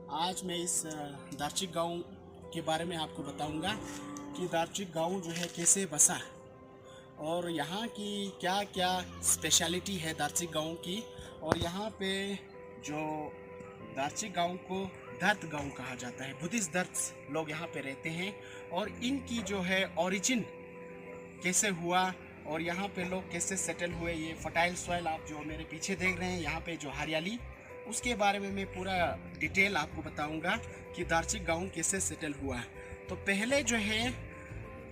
आज मैं इस दार्चिक गांव के बारे में आपको बताऊंगा कि दार्चिक गांव जो है कैसे बसा और यहाँ की क्या क्या स्पेशलिटी है दार्चिक गांव की। और यहाँ पे जो दार्चिक गांव को दर्द गांव कहा जाता है, बुद्धिस्ट दर्द लोग यहाँ पे रहते हैं और इनकी जो है ओरिजिन कैसे हुआ और यहाँ पे लोग कैसे सेटल हुए, ये फर्टाइल सॉइल आप जो मेरे पीछे देख रहे हैं, यहाँ पे जो हरियाली, उसके बारे में मैं पूरा डिटेल आपको बताऊंगा कि दार्चिक गांव कैसे सेटल हुआ। तो पहले जो है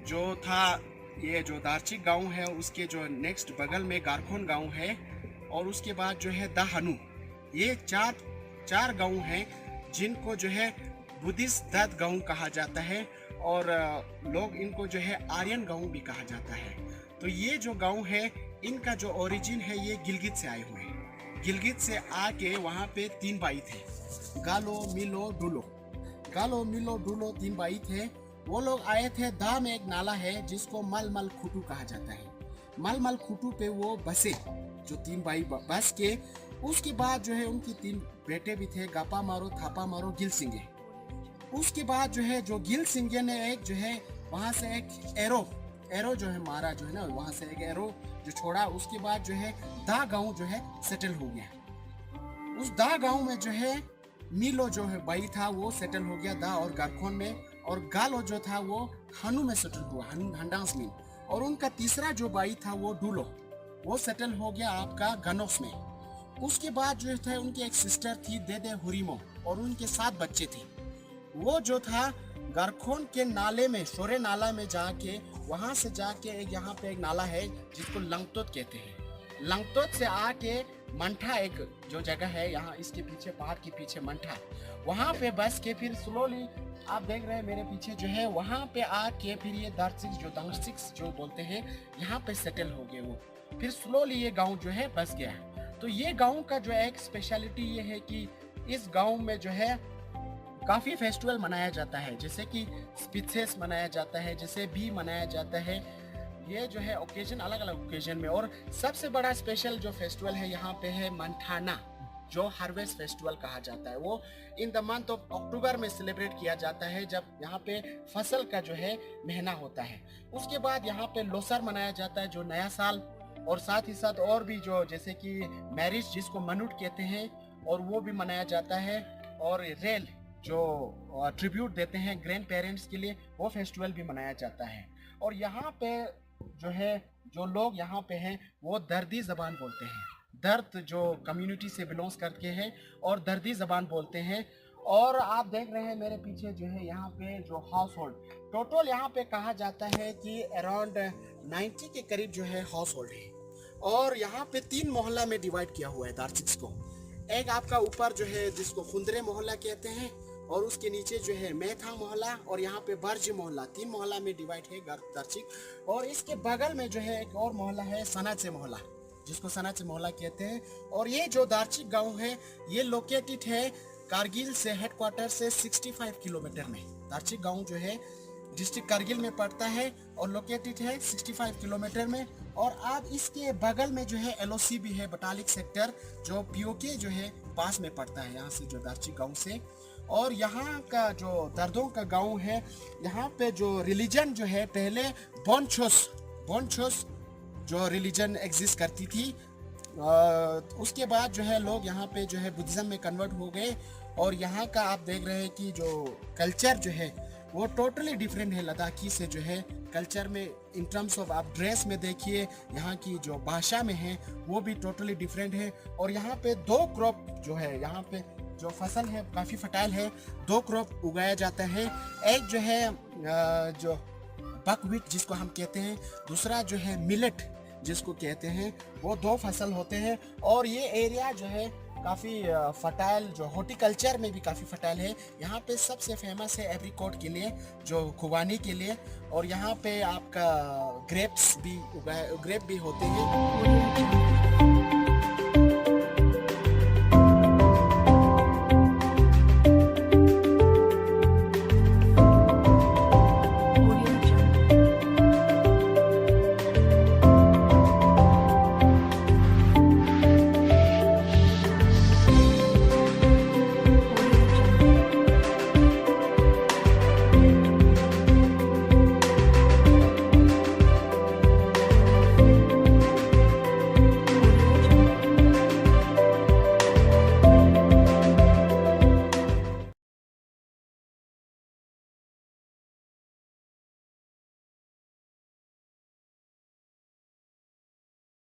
जो था ये जो दार्चिक गांव है उसके जो नेक्स्ट बगल में गारखोन गांव है और उसके बाद जो है दाहनु, ये चार गांव हैं जिनको जो है बुद्धिस्ट दत्त गांव कहा जाता है और लोग इनको जो है आर्यन गांव भी कहा जाता है। तो ये जो गांव है इनका जो ओरिजिन है ये गिलगित से आए हुए हैं। गिलगित से आके वहाँ पे 3 भाई थे, गालो मिलो डुलो। गालो मिलो डुलो 3 भाई थे। वो लोग आए थे, दा में एक नाला है जिसको मलमल खुटू कहा जाता है। मलमल खुटू पे वो बसे, जो 3 भाई बस के। उसके बाद जो है उनकी 3 बेटे भी थे, गापा मारो, थापा मारो, गिल सिंगे। उसके बाद जो है जो गिल सिंगे ने एक जो है वहाँ से एक एरो जो है मारा, जो है ना, वहाँ से एक एरो जो छोड़ा। उसके बाद जो है दा गांव जो है सेटल हो गया। उस दा गांव में जो है मिलो जो है भाई था वो सेटल हो गया दा और गारखोन में, और गालो जो था वो हनु में सेटल हुआ, हंडांस में। और उनका तीसरा जो भाई था वो डुलो, वो सेटल हो गया आपका गनोस में। उसके बाद जो थे उनकी एक सिस्टर थी देदे हुरीमो और उनके 7 बच्चे थे। वो जो था गारखोन के नाले में, शोरे नाला में जाके, वहां से जाके एक यहाँ पे एक नाला है जिसको लंगतोत कहते हैं। लंगतोत से आके मंठा एक जो जगह है यहाँ इसके पीछे, पहाड़ के पीछे मंठा, वहां पे बस के फिर स्लोली आप देख रहे हैं मेरे पीछे जो है, वहां पे आके फिर ये दार्चिक जो बोलते हैं यहाँ पे सेटल हो गए वो। फिर स्लोली ये गाँव जो है बस गया। तो ये गाँव का जो एक स्पेशलिटी ये है कि इस गाँव में जो है काफ़ी फेस्टिवल मनाया जाता है, जैसे कि स्पिथेस मनाया जाता है, जैसे भी मनाया जाता है। ये जो है ओकेजन अलग अलग ओकेजन में। और सबसे बड़ा स्पेशल जो फेस्टिवल है यहाँ पे है मंठाना, जो हार्वेस्ट फेस्टिवल कहा जाता है। वो in the month of October में सेलिब्रेट किया जाता है, जब यहाँ पे फसल का जो है महीना होता है। उसके बाद यहाँ पे लोसर मनाया जाता है, जो नया साल, और साथ ही साथ और भी जो जैसे कि मैरिज जिसको मनुट कहते हैं, और वो भी मनाया जाता है। और रेल जो ट्रिब्यूट देते हैं ग्रैंड पेरेंट्स के लिए, वो फेस्टिवल भी मनाया जाता है। और यहाँ पे जो है जो लोग यहाँ पे हैं वो दर्दी ज़बान बोलते हैं। दर्द जो कम्युनिटी से बिलोंग्स करके हैं और दर्दी ज़बान बोलते हैं। और आप देख रहे हैं मेरे पीछे जो है यहाँ पे जो हाउस होल्ड, टोटल यहाँ पे कहा जाता है कि अराउंड 90 के करीब जो है हाउस होल्ड है। और यहाँ पे 3 मोहल्ला में डिवाइड किया हुआ है दार्चिक को। एक आपका ऊपर जो है जिसको खुंदरे मोहल्ला कहते हैं, और उसके नीचे जो है मेथा मोहल्ला, और यहाँ पे बर्ज मोहल्ला। 3 मोहल्ला में डिवाइड है दार्चिक। और इसके बगल में जो है एक और मोहल्ला है सनाचे मोहल्ला, जिसको सनाचे मोहल्ला कहते हैं। और ये जो दार्चिक गांव है ये लोकेटेड है कारगिल से, हेडक्वार्टर से 65 किलोमीटर में। दार्चिक गांव जो है डिस्ट्रिक्ट कारगिल में पड़ता है और लोकेटेड है 65 किलोमीटर में। और आप इसके बगल में जो है LOC भी है, बटालिक सेक्टर, जो POK जो है पास में पड़ता है यहाँ से, जो दार्चिक गांव से। और यहाँ का जो दर्दों का गांव है, यहाँ पे जो रिलीजन जो है, पहले बोनछोस जो रिलीजन एग्जिस्ट करती थी, उसके बाद जो है लोग यहाँ पे जो है बुद्धिज्म में कन्वर्ट हो गए। और यहाँ का आप देख रहे हैं कि जो कल्चर जो है वो टोटली डिफरेंट है लद्दाखी से, जो है कल्चर में, इन टर्म्स ऑफ आप ड्रेस में देखिए, यहाँ की जो भाषा में है वो भी टोटली डिफरेंट है। और यहाँ पे 2 क्रॉप जो है, यहाँ पे जो फसल है काफ़ी फर्टाइल है, 2 क्रॉप उगाया जाता है। एक जो है जो बकव्हीट जिसको हम कहते हैं, दूसरा जो है मिलेट जिसको कहते हैं, वो 2 फसल होते हैं। और ये एरिया जो है काफ़ी फर्टाइल, जो हॉर्टिकल्चर में भी काफ़ी फर्टाइल है। यहाँ पे सबसे फेमस है एप्रिकॉट के लिए, जो खुबानी के लिए। और यहाँ पे आपका ग्रेप भी होते हैं।